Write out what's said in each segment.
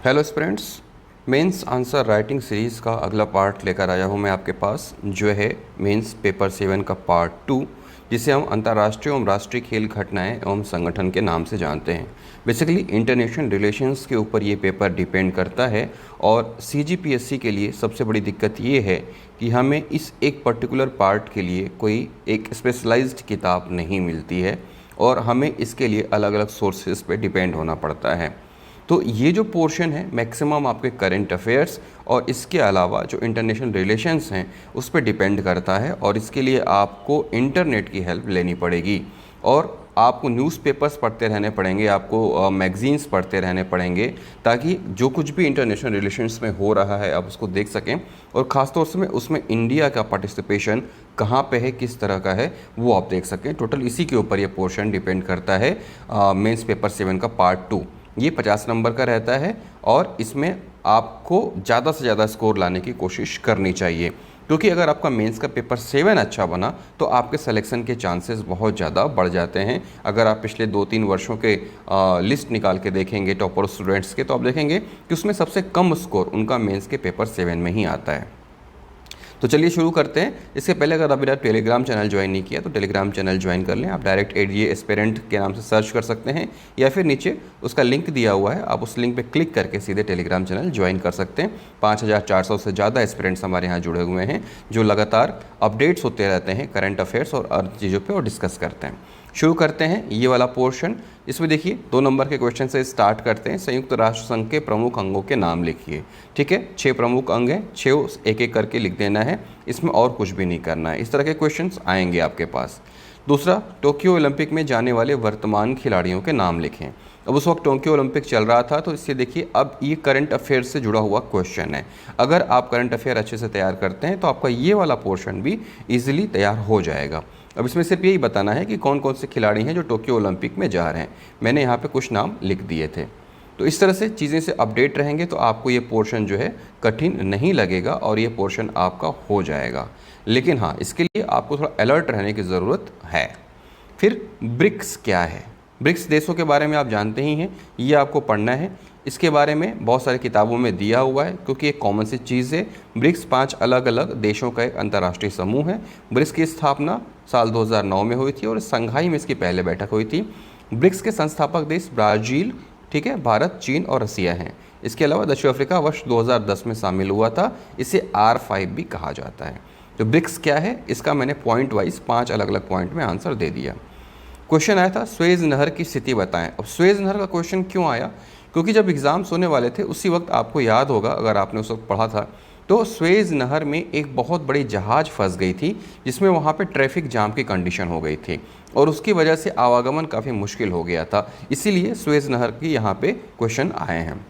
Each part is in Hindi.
Hello students, mains answer writing series का अगला पार्ट लेकर आया हूँ मैं आपके पास, जो है मेंस पेपर 7 का पार्ट 2, जिसे हम अंतर्राष्ट्रीय एवं राष्ट्रीय खेल घटनाएं एवं संगठन के नाम से जानते हैं। बेसिकली इंटरनेशनल रिलेशंस के ऊपर ये पेपर डिपेंड करता है और सीजीपीएससी के लिए सबसे बड़ी दिक्कत ये है कि हमें इस एक पर्टिकुलर पार्ट के लिए कोई एक स्पेशलाइज्ड किताब नहीं मिलती है और हमें इसके लिए अलग अलग सोर्सेज पे डिपेंड होना पड़ता है। तो ये जो पोर्शन है मैक्सिमम आपके करंट अफेयर्स और इसके अलावा जो इंटरनेशनल रिलेशंस हैं उस पर डिपेंड करता है और इसके लिए आपको इंटरनेट की हेल्प लेनी पड़ेगी और आपको न्यूज़पेपर्स पढ़ते रहने पड़ेंगे, आपको मैगज़ीन्स पढ़ते रहने पड़ेंगे ताकि जो कुछ भी इंटरनेशनल रिलेशंस में हो रहा है आप उसको देख सकें और ख़ासतौर से उसमें इंडिया का पार्टिसिपेशन कहाँ पे है, किस तरह का है, वो आप देख सकें। टोटल इसी के ऊपर ये पोर्शन डिपेंड करता है। मेंस पेपर 7 का पार्ट 2 ये 50 नंबर का रहता है और इसमें आपको ज़्यादा से ज़्यादा स्कोर लाने की कोशिश करनी चाहिए, क्योंकि अगर आपका मेंस का पेपर 7 अच्छा बना तो आपके सिलेक्शन के चांसेस बहुत ज़्यादा बढ़ जाते हैं। अगर आप पिछले 2-3 वर्षों के लिस्ट निकाल के देखेंगे टॉपर स्टूडेंट्स के, तो आप देखेंगे कि उसमें सबसे कम स्कोर उनका मेंस के पेपर 7 में ही आता है। तो चलिए शुरू करते हैं। इससे पहले अगर आप मेरा टेलीग्राम चैनल ज्वाइन नहीं किया तो टेलीग्राम चैनल ज्वाइन कर लें। आप डायरेक्ट एडीए एस्पिरेंट के नाम से सर्च कर सकते हैं या फिर नीचे उसका लिंक दिया हुआ है, आप उस लिंक पे क्लिक करके सीधे टेलीग्राम चैनल ज्वाइन कर सकते हैं। 5400 से ज़्यादा एस्पिरेंट्स हमारे यहाँ जुड़े हुए हैं जो लगातार अपडेट्स होते रहते हैं करंट अफेयर्स और अन्य चीज़ों पर और डिस्कस करते हैं। शुरू करते हैं ये वाला पोर्शन। इसमें देखिए 2 नंबर के क्वेश्चन से स्टार्ट करते हैं। संयुक्त राष्ट्र संघ के प्रमुख अंगों के नाम लिखिए। ठीक है, 6 प्रमुख अंग हैं, 6 एक एक करके लिख देना है, इसमें और कुछ भी नहीं करना है। इस तरह के क्वेश्चंस आएंगे आपके पास। दूसरा, टोक्यो ओलंपिक में जाने वाले वर्तमान खिलाड़ियों के नाम लिखें। अब उस वक्त टोक्यो ओलंपिक चल रहा था तो इससे देखिए अब ये करंट अफेयर से जुड़ा हुआ क्वेश्चन है। अगर आप करंट अफेयर अच्छे से तैयार करते हैं तो आपका ये वाला पोर्शन भी ईजिली तैयार हो जाएगा। अब इसमें सिर्फ यही बताना है कि कौन कौन से खिलाड़ी हैं जो टोक्यो ओलंपिक में जा रहे हैं। मैंने यहाँ पे कुछ नाम लिख दिए थे। तो इस तरह से चीज़ें से अपडेट रहेंगे तो आपको ये पोर्शन जो है कठिन नहीं लगेगा और ये पोर्शन आपका हो जाएगा। लेकिन हाँ, इसके लिए आपको थोड़ा अलर्ट रहने की ज़रूरत है। फिर ब्रिक्स क्या है? ब्रिक्स देशों के बारे में आप जानते ही हैं, ये आपको पढ़ना है। इसके बारे में बहुत सारी किताबों में दिया हुआ है क्योंकि एक कॉमन सी चीज़ है। ब्रिक्स 5 अलग अलग देशों का एक अंतर्राष्ट्रीय समूह है। ब्रिक्स की स्थापना साल 2009 में हुई थी और संघाई में इसकी पहले बैठक हुई थी। ब्रिक्स के संस्थापक देश ब्राज़ील, ठीक है, भारत, चीन और रसिया हैं। इसके अलावा दक्षिण अफ्रीका वर्ष 2010 में शामिल हुआ था। इसे R5 भी कहा जाता है। तो ब्रिक्स क्या है, इसका मैंने पॉइंट वाइज 5 अलग अलग पॉइंट में आंसर दे दिया। क्वेश्चन आया था स्वेज नहर की स्थिति बताएं। अब स्वेज नहर का क्वेश्चन क्यों आया? क्योंकि जब एग्ज़ाम्स होने वाले थे उसी वक्त आपको याद होगा, अगर आपने उस वक्त पढ़ा था, तो स्वेज नहर में एक बहुत बड़ी जहाज़ फंस गई थी जिसमें वहाँ पे ट्रैफिक जाम की कंडीशन हो गई थी और उसकी वजह से आवागमन काफ़ी मुश्किल हो गया था। इसीलिए स्वेज नहर की यहाँ पे क्वेश्चन आए हैं।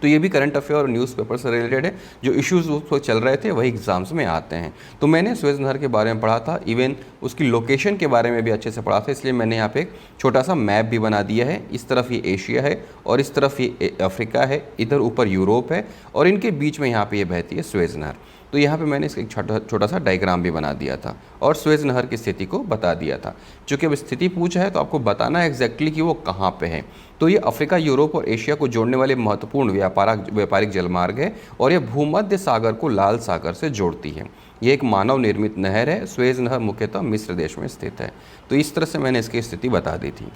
तो ये भी करंट अफेयर और न्यूज़पेपर से रिलेटेड है। जो इश्यूज़ उस वक्त चल रहे थे वही एग्जाम्स में आते हैं। तो मैंने स्वेज नहर के बारे में पढ़ा था, इवन उसकी लोकेशन के बारे में भी अच्छे से पढ़ा था, इसलिए मैंने यहाँ पे एक छोटा सा मैप भी बना दिया है। इस तरफ ये एशिया है और इस तरफ ये अफ्रीका है, इधर ऊपर यूरोप है और इनके बीच में यहाँ पर ये बहती है स्वेज नहर। तो यहाँ पे मैंने इसका एक छोटा सा डायग्राम भी बना दिया था और स्वेज नहर की स्थिति को बता दिया था। चूँकि अब स्थिति पूछा है तो आपको बताना है एग्जैक्टली कि वो कहाँ पे है। तो ये अफ्रीका, यूरोप और एशिया को जोड़ने वाले महत्वपूर्ण व्यापारिक जलमार्ग है और ये भूमध्य सागर को लाल सागर से जोड़ती है। ये एक मानव निर्मित नहर है। स्वेज नहर मुख्यतः मिस्र देश में स्थित है। तो इस तरह से मैंने इसकी स्थिति बता दी थी।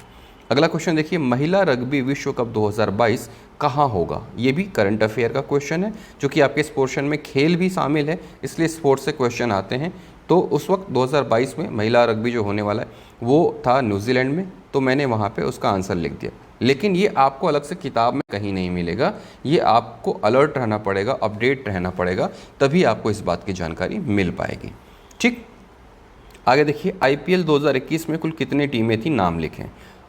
अगला क्वेश्चन देखिए, महिला रग्बी विश्व कप 2022 कहाँ होगा? ये भी करंट अफेयर का क्वेश्चन है। जो कि आपके इस पोर्शन में खेल भी शामिल है, इसलिए स्पोर्ट्स से क्वेश्चन आते हैं। तो उस वक्त 2022 में महिला रग्बी जो होने वाला है वो था न्यूजीलैंड में, तो मैंने वहाँ पे उसका आंसर लिख दिया। लेकिन ये आपको अलग से किताब में कहीं नहीं मिलेगा, ये आपको अलर्ट रहना पड़ेगा, अपडेट रहना पड़ेगा, तभी आपको इस बात की जानकारी मिल पाएगी। ठीक, आगे देखिए, IPL 2021 में कुल कितनी टीमें थी, नाम लिखें।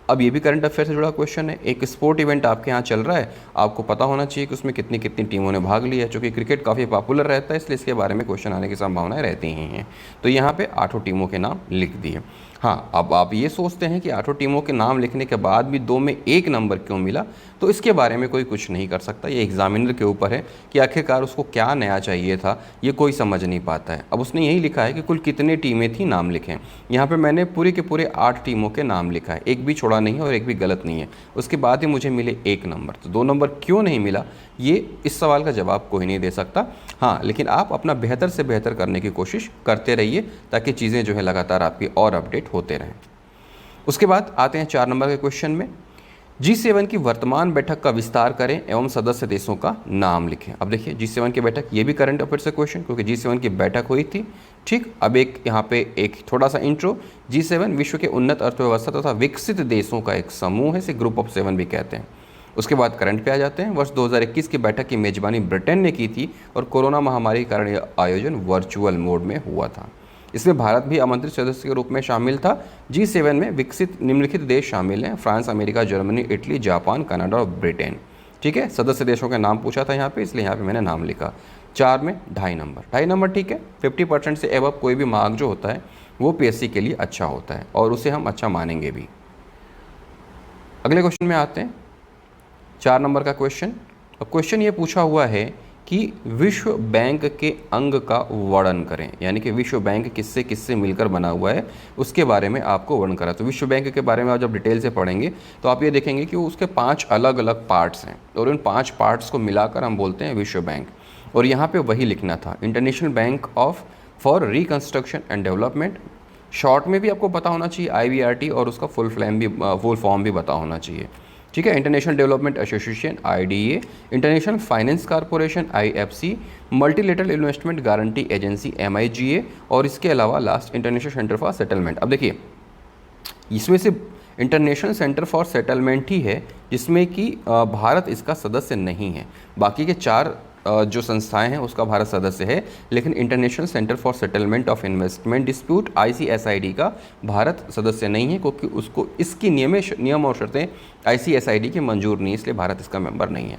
अब ये भी करंट अफेयर से जुड़ा क्वेश्चन है। एक स्पोर्ट इवेंट आपके यहाँ चल रहा है, आपको पता होना चाहिए कि उसमें कितनी कितनी टीमों ने भाग लिया है। चूँकि क्रिकेट काफ़ी पॉपुलर रहता है इसलिए इसके बारे में क्वेश्चन आने की संभावनाएं रहती ही हैं। तो यहाँ पे 8 टीमों के नाम लिख दिए। हाँ, अब आप ये सोचते हैं कि 8 टीमों के नाम लिखने के बाद भी 2 में 1 नंबर क्यों मिला, तो इसके बारे में कोई कुछ नहीं कर सकता। ये एग्जामिनर के ऊपर है कि आखिरकार उसको क्या नया चाहिए था, ये कोई समझ नहीं पाता है। अब उसने यही लिखा है कि कुल कितने टीमें थी, नाम लिखें। यहाँ पे मैंने पूरे के पूरे 8 टीमों के नाम लिखा है, एक भी छोड़ा नहीं है और एक भी गलत नहीं है। उसके बाद ही मुझे मिले 1 नंबर, तो 2 नंबर क्यों नहीं मिला, ये इस सवाल का जवाब कोई नहीं दे सकता। हाँ, लेकिन आप अपना बेहतर से बेहतर करने की कोशिश करते रहिए ताकि चीज़ें जो है लगातार आपकी और अपडेट होते रहें। उसके बाद आते हैं 4 नंबर के क्वेश्चन में। G7 की वर्तमान बैठक का विस्तार करें एवं सदस्य देशों का नाम लिखें। अब देखिए G7 की बैठक, ये भी करंट अफेयर से क्वेश्चन, क्योंकि G7 की बैठक हुई थी। ठीक, अब एक यहाँ पे एक थोड़ा सा इंट्रो। G7 विश्व के उन्नत अर्थव्यवस्था तथा विकसित देशों का एक समूह है, इसे ग्रुप ऑफ 7 भी कहते हैं। उसके बाद करंट पे आ जाते हैं। वर्ष 2021 की बैठक की मेजबानी ब्रिटेन ने की थी और कोरोना महामारी के कारण यह आयोजन वर्चुअल मोड में हुआ था। इसमें भारत भी आमंत्रित सदस्य के रूप में शामिल था। G7 में विकसित निम्नलिखित देश शामिल हैं: France, America, Germany, Italy, Japan, Canada और ब्रिटेन। ठीक है, सदस्य देशों के नाम पूछा था यहाँ पे, इसलिए यहाँ पे मैंने नाम लिखा। 4 में 2.5 नंबर, ठीक है। 50% से एबव कोई भी मार्क जो होता है वो PSC के लिए अच्छा होता है और उसे हम अच्छा मानेंगे भी। अगले क्वेश्चन में आते हैं, 4 नंबर का क्वेश्चन। अब क्वेश्चन ये पूछा हुआ है कि विश्व बैंक के अंग का वर्णन करें, यानी कि विश्व बैंक किससे किससे मिलकर बना हुआ है उसके बारे में आपको वर्णन करा। तो विश्व बैंक के बारे में आप जब डिटेल से पढ़ेंगे तो आप ये देखेंगे कि उसके 5 अलग अलग पार्ट्स हैं और उन 5 पार्ट्स को मिलाकर हम बोलते हैं विश्व बैंक। और यहाँ पे वही लिखना था, international bank of for reconstruction and development. Short में भी आपको पता होना चाहिए IBRT, और उसका फुल फॉर्म भी पता होना चाहिए। ठीक है, international development association IDA, international finance corporation IFC, multilateral investment guarantee agency MIGA, और इसके अलावा last international centre for settlement. अब देखिए, इसमें से इंटरनेशनल सेंटर फॉर सेटलमेंट ही है जिसमें कि भारत इसका सदस्य नहीं है। बाकी के 4 जो संस्थाएं हैं उसका भारत सदस्य है, लेकिन international centre for settlement of investment dispute ICSID का भारत सदस्य नहीं है, क्योंकि उसको इसकी नियम और शर्तें ICSID की मंजूर नहीं है, इसलिए भारत इसका मेंबर नहीं है।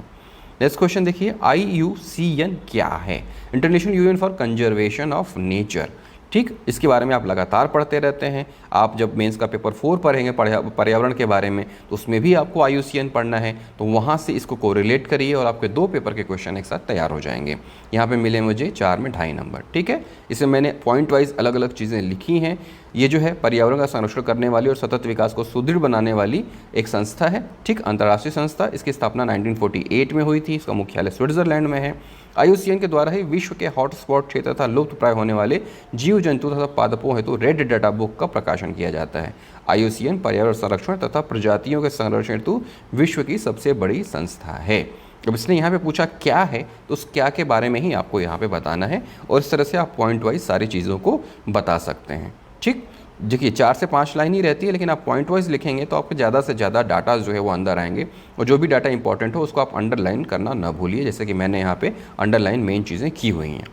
नेक्स्ट क्वेश्चन देखिए, IUCN क्या है? International union for conservation of nature. ठीक, इसके बारे में आप लगातार पढ़ते रहते हैं। आप जब मेंस का पेपर 4 पढ़ेंगे पर्यावरण के बारे में, तो उसमें भी आपको IUCN पढ़ना है, तो वहाँ से इसको कोरिलेट करिए और आपके 2 पेपर के क्वेश्चन एक साथ तैयार हो जाएंगे। यहाँ पे मिले मुझे 4 में 2.5 नंबर। ठीक है, इसमें मैंने पॉइंट वाइज अलग अलग चीज़ें लिखी हैं। ये जो है पर्यावरण का संरक्षण करने वाली और सतत विकास को सुदृढ़ बनाने वाली एक संस्था है। ठीक, अंतर्राष्ट्रीय संस्था, इसकी स्थापना 1948 में हुई थी, इसका मुख्यालय स्विट्जरलैंड में है। IUCN के द्वारा ही विश्व के हॉटस्पॉट क्षेत्र तथा लुप्त प्राय होने वाले जीव जंतु तथा पादपों हेतु रेड डाटा बुक का प्रकाशन किया जाता है। IUCN पर्यावरण संरक्षण तथा प्रजातियों के संरक्षण हेतु विश्व की सबसे बड़ी संस्था है। अब इसने यहाँ पे पूछा क्या है, तो उस क्या के बारे में ही आपको यहाँ पे बताना है, और इस तरह से आप पॉइंट वाइज सारी चीज़ों को बता सकते हैं। ठीक, देखिए 4 से 5 लाइन ही रहती है, लेकिन आप पॉइंट वाइज लिखेंगे तो आपके ज़्यादा से ज़्यादा डाटा जो है वो अंदर आएंगे, और जो भी डाटा इंपॉर्टेंट हो उसको आप अंडरलाइन करना ना भूलिए, जैसे कि मैंने यहाँ पे अंडरलाइन मेन चीज़ें की हुई हैं।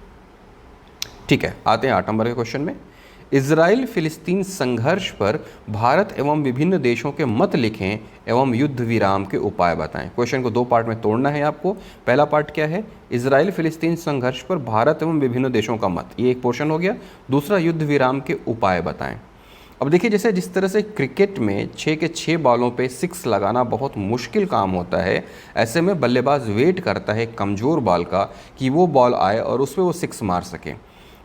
ठीक है, आते हैं 8 नंबर के क्वेश्चन में। इजराइल फिलिस्तीन संघर्ष पर भारत एवं विभिन्न देशों के मत लिखें एवं युद्ध विराम के उपाय बताएं। क्वेश्चन को 2 पार्ट में तोड़ना है आपको। पहला पार्ट क्या है? इजराइल फिलिस्तीन संघर्ष पर भारत एवं विभिन्न देशों का मत, ये एक पोर्शन हो गया। दूसरा, युद्ध विराम के उपाय बताएं। अब देखिए, जैसे जिस तरह से क्रिकेट में 6 के 6 बॉलों पे 6 लगाना बहुत मुश्किल काम होता है, ऐसे में बल्लेबाज वेट करता है कमज़ोर बॉल का कि वो बॉल आए और उस पर वो 6 मार सके।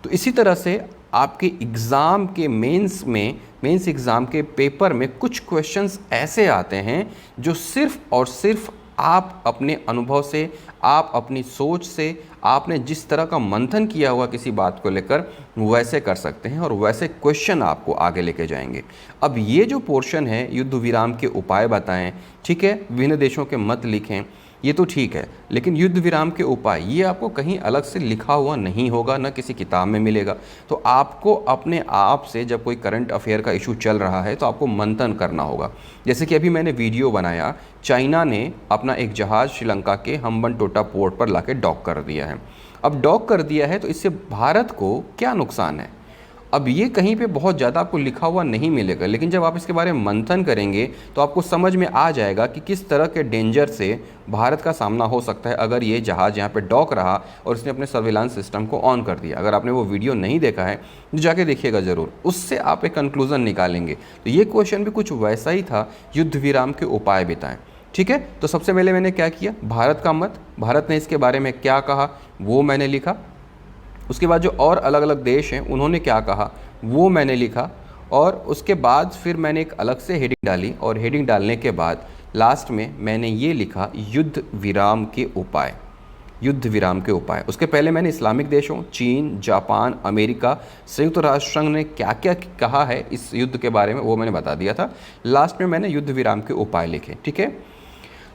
तो इसी तरह से आपके एग्ज़ाम के मेंस एग्ज़ाम के पेपर में कुछ क्वेश्चंस ऐसे आते हैं जो सिर्फ़ और सिर्फ आप अपने अनुभव से, आप अपनी सोच से, आपने जिस तरह का मंथन किया हुआ किसी बात को लेकर, वैसे कर सकते हैं और वैसे क्वेश्चन आपको आगे लेके जाएंगे। अब ये जो पोर्शन है, युद्ध विराम के उपाय बताएं, ठीक है, विभिन्न देशों के मत लिखें, ये तो ठीक है, लेकिन युद्ध विराम के उपाय ये आपको कहीं अलग से लिखा हुआ नहीं होगा, ना किसी किताब में मिलेगा। तो आपको अपने आप से, जब कोई करंट अफेयर का इशू चल रहा है, तो आपको मंथन करना होगा। जैसे कि अभी मैंने वीडियो बनाया, चाइना ने अपना एक जहाज़ श्रीलंका के हम्बनटोटा पोर्ट पर लाके डॉक कर दिया है। अब डॉक कर दिया है तो इससे भारत को क्या नुकसान है? अब ये कहीं पे बहुत ज़्यादा आपको लिखा हुआ नहीं मिलेगा, लेकिन जब आप इसके बारे में मंथन करेंगे तो आपको समझ में आ जाएगा कि किस तरह के डेंजर से भारत का सामना हो सकता है अगर ये जहाज़ यहाँ पे डॉक रहा और इसने अपने सर्विलांस सिस्टम को ऑन कर दिया। अगर आपने वो वीडियो नहीं देखा है तो जाके देखिएगा ज़रूर, उससे आप एक कंक्लूज़न निकालेंगे। तो ये क्वेश्चन भी कुछ वैसा ही था, युद्ध विराम के उपाय बताएं। ठीक है, तो सबसे पहले मैंने क्या किया, भारत का मत, भारत ने इसके बारे में क्या कहा वो मैंने लिखा। उसके बाद जो और अलग अलग देश हैं उन्होंने क्या कहा वो मैंने लिखा, और उसके बाद फिर मैंने एक अलग से हेडिंग डाली, और हेडिंग डालने के बाद लास्ट में मैंने ये लिखा युद्ध विराम के उपाय, युद्ध विराम के उपाय। उसके पहले मैंने इस्लामिक देशों चीन, जापान, अमेरिका, संयुक्त राष्ट्र संघ ने क्या क्या कहा है इस युद्ध के बारे में वो मैंने बता दिया था। लास्ट में मैंने युद्ध विराम के उपाय लिखे। ठीक है,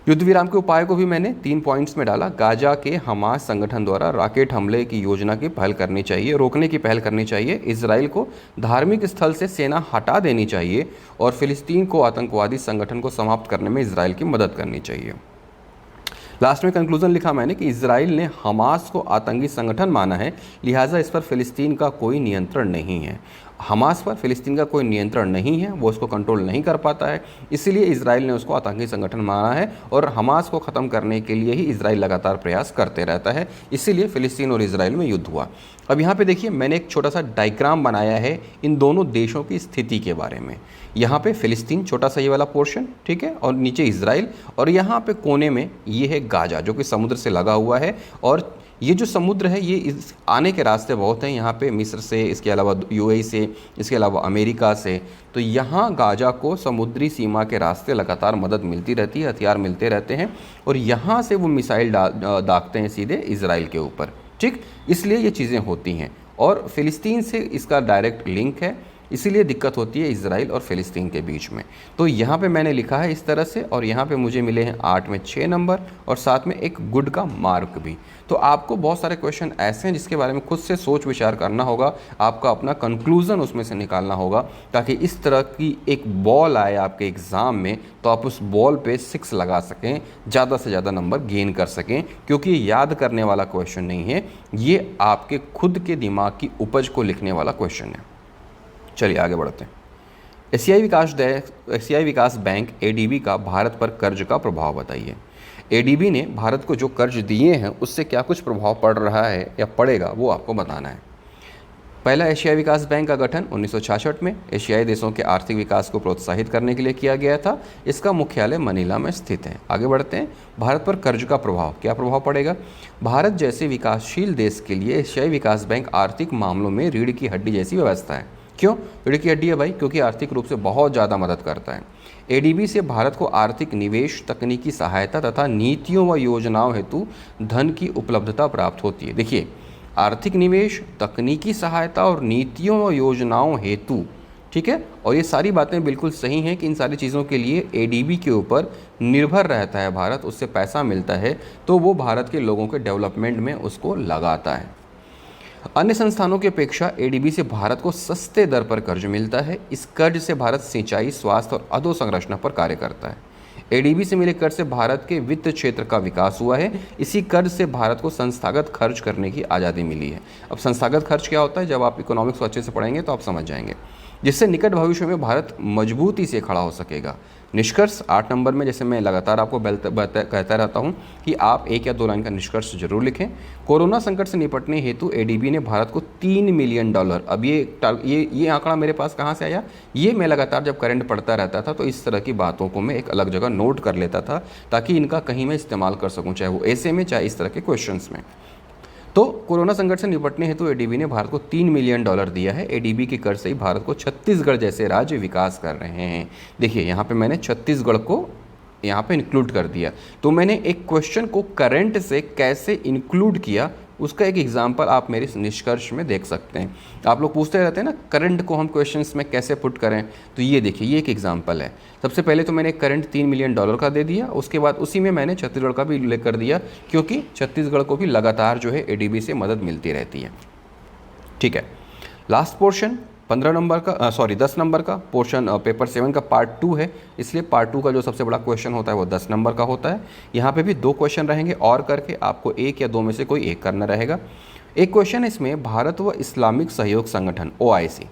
युद्ध विराम के उपाय को भी मैंने 3 पॉइंट्स में डाला। गाजा के हमास संगठन द्वारा रॉकेट हमले की योजना की पहल करनी चाहिए, रोकने की पहल करनी चाहिए, इजराइल को धार्मिक स्थल से सेना हटा देनी चाहिए, और फिलिस्तीन को आतंकवादी संगठन को समाप्त करने में इजराइल की मदद करनी चाहिए। लास्ट में कंक्लूजन लिखा मैंने कि इजराइल ने हमास को आतंकी संगठन माना है, लिहाजा इस पर फिलिस्तीन का कोई नियंत्रण नहीं है। हमास पर फिलिस्तीन का कोई नियंत्रण नहीं है, वो उसको कंट्रोल नहीं कर पाता है, इसीलिए इजराइल ने उसको आतंकी संगठन माना है, और हमास को ख़त्म करने के लिए ही इजराइल लगातार प्रयास करते रहता है, इसीलिए फिलिस्तीन और इजराइल में युद्ध हुआ। अब यहाँ पे देखिए मैंने एक छोटा सा डायग्राम बनाया है इन दोनों देशों की स्थिति के बारे में। यहाँ पे फिलिस्तीन छोटा सा ये वाला पोर्शन, ठीक है, और नीचे इजराइल, और यहाँ पे कोने में ये है गाजा जो कि समुद्र से लगा हुआ है, और ये जो समुद्र है ये आने के रास्ते बहुत हैं यहाँ पे, मिस्र से, इसके अलावा यूएई से, इसके अलावा अमेरिका से। तो यहाँ गाजा को समुद्री सीमा के रास्ते लगातार मदद मिलती रहती है, हथियार मिलते रहते हैं, और यहाँ से वो मिसाइल दागते हैं सीधे इजराइल के ऊपर। ठीक, इसलिए ये चीज़ें होती हैं, और फ़िलिस्तीन से इसका डायरेक्ट लिंक है, इसीलिए दिक्कत होती है इजराइल और फ़िलिस्तीन के बीच में। तो यहाँ पे मैंने लिखा है इस तरह से, और यहाँ पे मुझे मिले हैं 8 में 6 नंबर, और साथ में एक गुड का मार्क भी। तो आपको बहुत सारे क्वेश्चन ऐसे हैं जिसके बारे में खुद से सोच विचार करना होगा, आपका अपना कंक्लूज़न उसमें से निकालना होगा, ताकि इस तरह की एक बॉल आए आपके एग्ज़ाम में तो आप उस बॉल पे 6 लगा सकें, ज़्यादा से ज़्यादा नंबर गेन कर सकें, क्योंकि ये याद करने वाला क्वेश्चन नहीं है, ये आपके खुद के दिमाग की उपज को लिखने वाला क्वेश्चन है। चलिए आगे बढ़ते हैं। एशियाई विकास बैंक एडीबी का भारत पर कर्ज का प्रभाव बताइए। एडीबी ने भारत को जो कर्ज दिए हैं उससे क्या कुछ प्रभाव पड़ रहा है या पड़ेगा वो आपको बताना है। पहला, एशियाई विकास बैंक का गठन 1966 में एशियाई देशों के आर्थिक विकास को प्रोत्साहित करने के लिए किया गया था। इसका मुख्यालय मनीला में स्थित है। आगे बढ़ते हैं। भारत पर कर्ज का प्रभाव, क्या प्रभाव पड़ेगा। भारत जैसे विकासशील देश के लिए एशियाई विकास बैंक आर्थिक मामलों में रीढ़ की हड्डी जैसी व्यवस्था है। क्यों रीढ़ की हड्डी है भाई? क्योंकि आर्थिक रूप से बहुत ज़्यादा मदद करता है। एडीबी से भारत को आर्थिक निवेश, तकनीकी सहायता तथा नीतियों व योजनाओं हेतु धन की उपलब्धता प्राप्त होती है। देखिए, आर्थिक निवेश, तकनीकी सहायता और नीतियों व योजनाओं हेतु, ठीक है, और ये सारी बातें बिल्कुल सही हैं कि इन सारी चीज़ों के लिए एडीबी के ऊपर निर्भर रहता है भारत, उससे पैसा मिलता है तो वो भारत के लोगों के डेवलपमेंट में उसको लगाता है। अन्य संस्थानों की अपेक्षा एडीबी से भारत को सस्ते दर पर कर्ज मिलता है। इस कर्ज से भारत सिंचाई, स्वास्थ्य और अधोसंरचना पर कार्य करता है। एडीबी से मिले कर्ज से भारत के वित्त क्षेत्र का विकास हुआ है। इसी कर्ज से भारत को संस्थागत खर्च करने की आज़ादी मिली है। अब संस्थागत खर्च क्या होता है, जब आप इकोनॉमिक्स को अच्छे से पढ़ेंगे तो आप समझ जाएंगे, जिससे निकट भविष्य में भारत मजबूती से खड़ा हो सकेगा। निष्कर्ष 8 नंबर में, जैसे मैं लगातार आपको कहता रहता हूं कि आप 1 या 2 लाइन का निष्कर्ष जरूर लिखें। कोरोना संकट से निपटने हेतु एडीबी ने भारत को $3 मिलियन, अब ये आंकड़ा मेरे पास कहाँ से आया, ये मैं लगातार जब करंट पढ़ता रहता था तो इस तरह की बातों को मैं एक अलग जगह नोट कर लेता था, ताकि इनका कहीं मैं इस्तेमाल कर सकूँ, चाहे वो ऐसे में चाहे इस तरह के क्वेश्चन में। तो कोरोना संकट से निपटने हेतु एडीबी ने भारत को $3 मिलियन दिया है। एडीबी के कर्ज से ही भारत को छत्तीसगढ़ जैसे राज्य विकास कर रहे हैं। देखिए यहाँ पे मैंने छत्तीसगढ़ को यहाँ पे इंक्लूड कर दिया। तो मैंने एक क्वेश्चन को करंट से कैसे इंक्लूड किया, उसका एक एग्जाम्पल आप मेरे निष्कर्ष में देख सकते हैं। आप लोग पूछते रहते हैं ना करंट को हम क्वेश्चंस में कैसे पुट करें, तो ये देखिए ये एक एग्जाम्पल है। सबसे पहले तो मैंने करंट $3 मिलियन का दे दिया, उसके बाद उसी में मैंने छत्तीसगढ़ का भी उल्लेख कर दिया, क्योंकि छत्तीसगढ़ को भी लगातार जो है एडीबी से मदद मिलती रहती है। ठीक है, लास्ट पोर्शन 10 नंबर का पोर्शन पेपर 7 का पार्ट 2 है, इसलिए पार्ट 2 का जो सबसे बड़ा क्वेश्चन होता है वो 10 नंबर का होता है। यहाँ पे भी 2 क्वेश्चन रहेंगे और करके आपको 1 या 2 में से कोई एक करना रहेगा। एक क्वेश्चन है इसमें, भारत व इस्लामिक सहयोग संगठन OIC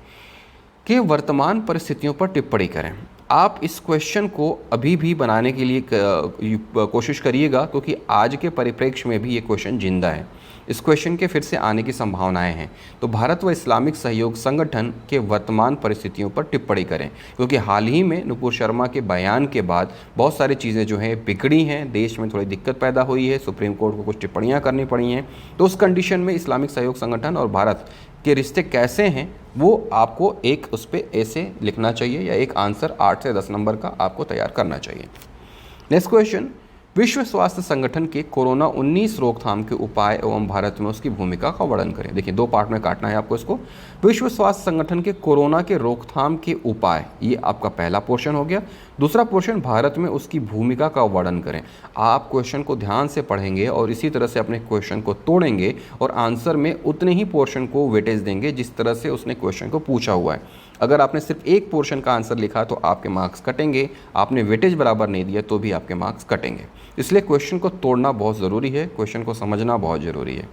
के वर्तमान परिस्थितियों पर टिप्पणी करें। आप इस क्वेश्चन को अभी भी बनाने के लिए कोशिश करिएगा, क्योंकि आज के परिप्रेक्ष्य में भी ये क्वेश्चन जिंदा है। इस क्वेश्चन के फिर से आने की संभावनाएं हैं। तो भारत व इस्लामिक सहयोग संगठन के वर्तमान परिस्थितियों पर टिप्पणी करें, क्योंकि हाल ही में नुपुर शर्मा के बयान के बाद बहुत सारी चीज़ें जो हैं बिगड़ी हैं, देश में थोड़ी दिक्कत पैदा हुई है, सुप्रीम कोर्ट को कुछ टिप्पणियाँ करनी पड़ी हैं। तो उस कंडीशन में इस्लामिक सहयोग संगठन और भारत के रिश्ते कैसे हैं, वो आपको एक उस पर ऐसे लिखना चाहिए, या एक आंसर 8 से 10 नंबर का आपको तैयार करना चाहिए। नेक्स्ट क्वेश्चन, विश्व स्वास्थ्य संगठन के कोरोना 19 रोकथाम के उपाय एवं भारत में उसकी भूमिका का वर्णन करें। देखिए, 2 पार्ट में काटना है आपको इसको। विश्व स्वास्थ्य संगठन के कोरोना के रोकथाम के उपाय, ये आपका पहला पोर्शन हो गया। दूसरा पोर्शन, भारत में उसकी भूमिका का वर्णन करें। आप क्वेश्चन को ध्यान से पढ़ेंगे और इसी तरह से अपने क्वेश्चन को तोड़ेंगे और आंसर में उतने ही पोर्शन को वेटेज देंगे जिस तरह से उसने क्वेश्चन को पूछा हुआ है। अगर आपने सिर्फ एक पोर्शन का आंसर लिखा तो आपके मार्क्स कटेंगे, आपने वेटेज बराबर नहीं दिया तो भी आपके मार्क्स कटेंगे। इसलिए क्वेश्चन को तोड़ना बहुत ज़रूरी है, क्वेश्चन को समझना बहुत ज़रूरी है।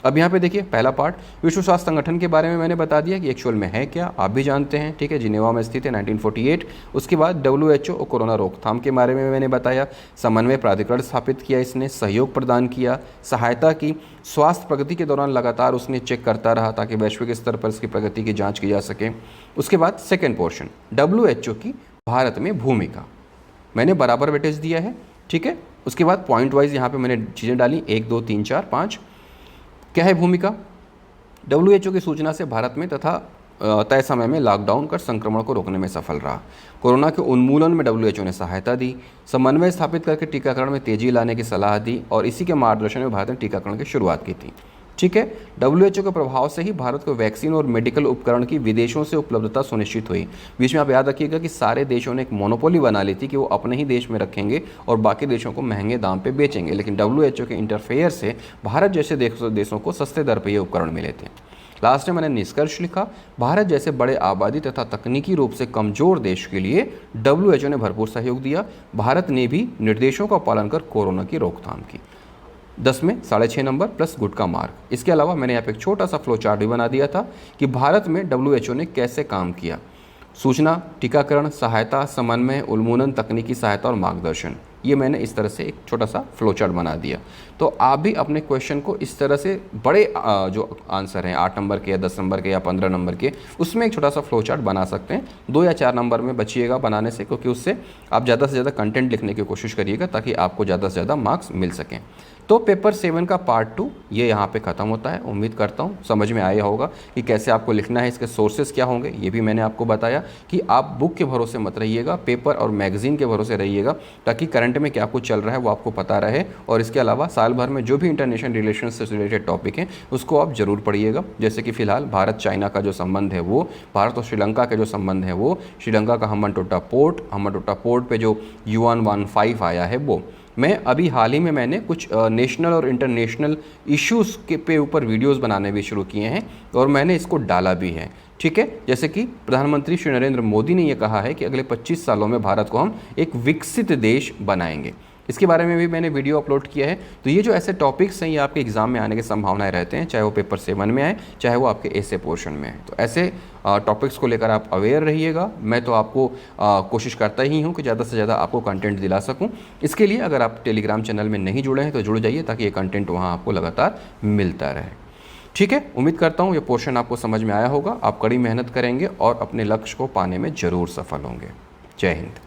अब यहाँ पे देखिए, पहला पार्ट विश्व स्वास्थ्य संगठन के बारे में मैंने बता दिया कि एक्चुअल में है क्या, आप भी जानते हैं, ठीक है, जिनेवा में स्थित है, 1948। उसके बाद WHO और कोरोना रोकथाम के बारे में मैंने बताया, समन्वय प्राधिकरण स्थापित किया, इसने सहयोग प्रदान किया, सहायता की, स्वास्थ्य प्रगति के दौरान लगातार उसने चेक करता रहा ताकि वैश्विक स्तर पर इसकी प्रगति की जाँच की जा सके। उसके बाद सेकेंड पोर्शन, WHO की भारत में भूमिका, मैंने बराबर वेटेज दिया है, ठीक है। उसके बाद पॉइंट वाइज यहाँ पे मैंने चीज़ें डाली, 1 2 3 4 5। क्या है भूमिका? WHO की सूचना से भारत में तथा तय समय में लॉकडाउन कर संक्रमण को रोकने में सफल रहा। कोरोना के उन्मूलन में WHO ने सहायता दी, समन्वय स्थापित करके टीकाकरण में तेजी लाने की सलाह दी और इसी के मार्गदर्शन में भारत ने टीकाकरण की शुरुआत की थी, ठीक है। WHO के प्रभाव से ही भारत को वैक्सीन और मेडिकल उपकरण की विदेशों से उपलब्धता सुनिश्चित हुई। बीच में आप याद रखिएगा कि सारे देशों ने एक मोनोपोली बना ली थी कि वो अपने ही देश में रखेंगे और बाकी देशों को महंगे दाम पे बेचेंगे, लेकिन WHO के इंटरफेयर से भारत जैसे देशों को सस्ते दर पर ये उपकरण मिले थे। लास्ट में मैंने निष्कर्ष लिखा, भारत जैसे बड़े आबादी तथा तकनीकी रूप से कमजोर देश के लिए WHO ने भरपूर सहयोग दिया। भारत ने भी निर्देशों का पालन कर कोरोना की रोकथाम की। 10 में 6.5 नंबर प्लस गुड का मार्क। इसके अलावा मैंने यहाँ पे एक छोटा सा फ्लो चार्ट भी बना दिया था कि भारत में WHO ने कैसे काम किया, सूचना, टीकाकरण, सहायता, समन्वय, उन्मूलन, तकनीकी सहायता और मार्गदर्शन। ये मैंने इस तरह से एक छोटा सा फ्लो चार्ट बना दिया। तो आप भी अपने क्वेश्चन को इस तरह से बड़े जो आंसर हैं 8 नंबर के या 10 नंबर के या 15 नंबर के, उसमें एक छोटा सा फ्लो चार्ट बना सकते हैं। 2 या 4 नंबर में बचिएगा बनाने से, क्योंकि उससे आप ज़्यादा से ज़्यादा कंटेंट लिखने की कोशिश करिएगा ताकि आपको ज़्यादा से ज़्यादा मार्क्स मिल सकें। तो पेपर 7 का पार्ट 2 ये यहाँ पे ख़त्म होता है। उम्मीद करता हूँ समझ में आया होगा कि कैसे आपको लिखना है, इसके सोर्सेज क्या होंगे, ये भी मैंने आपको बताया कि आप बुक के भरोसे मत रहिएगा, पेपर और मैगजीन के भरोसे रहिएगा, ताकि करंट में क्या कुछ चल रहा है वो आपको पता रहे। और इसके अलावा साल भर में जो भी इंटरनेशनल रिलेशन से रिलेटेड टॉपिक हैं उसको आप जरूर पढ़िएगा। जैसे कि फिलहाल भारत चाइना का जो संबंध है वो, भारत और श्रीलंका के जो संबंध है वो, श्रीलंका का हम्बनटोटा पोर्ट पे जो युआन 15 आया है वो। मैं अभी हाल ही में मैंने कुछ नेशनल और इंटरनेशनल इश्यूज़ के पे ऊपर वीडियोस बनाने भी शुरू किए हैं और मैंने इसको डाला भी है, ठीक है। जैसे कि प्रधानमंत्री श्री नरेंद्र मोदी ने ये कहा है कि अगले 25 सालों में भारत को हम एक विकसित देश बनाएंगे, इसके बारे में भी मैंने वीडियो अपलोड किया है। तो ये जो ऐसे टॉपिक्स हैं ये आपके एग्जाम में आने की संभावनाएं रहते हैं, चाहे वो पेपर 7 में आए, चाहे वो आपके ऐसे पोर्शन में आए। तो ऐसे टॉपिक्स को लेकर आप अवेयर रहिएगा। मैं तो आपको कोशिश करता ही हूँ कि ज़्यादा से ज़्यादा आपको कंटेंट दिला सकूँ। इसके लिए अगर आप टेलीग्राम चैनल में नहीं जुड़े हैं तो जुड़ जाइए, ताकि ये कंटेंट वहाँ आपको लगातार मिलता रहे, ठीक है। उम्मीद करता हूँ ये पोर्शन आपको समझ में आया होगा। आप कड़ी मेहनत करेंगे और अपने लक्ष्य को पाने में ज़रूर सफल होंगे। जय हिंद।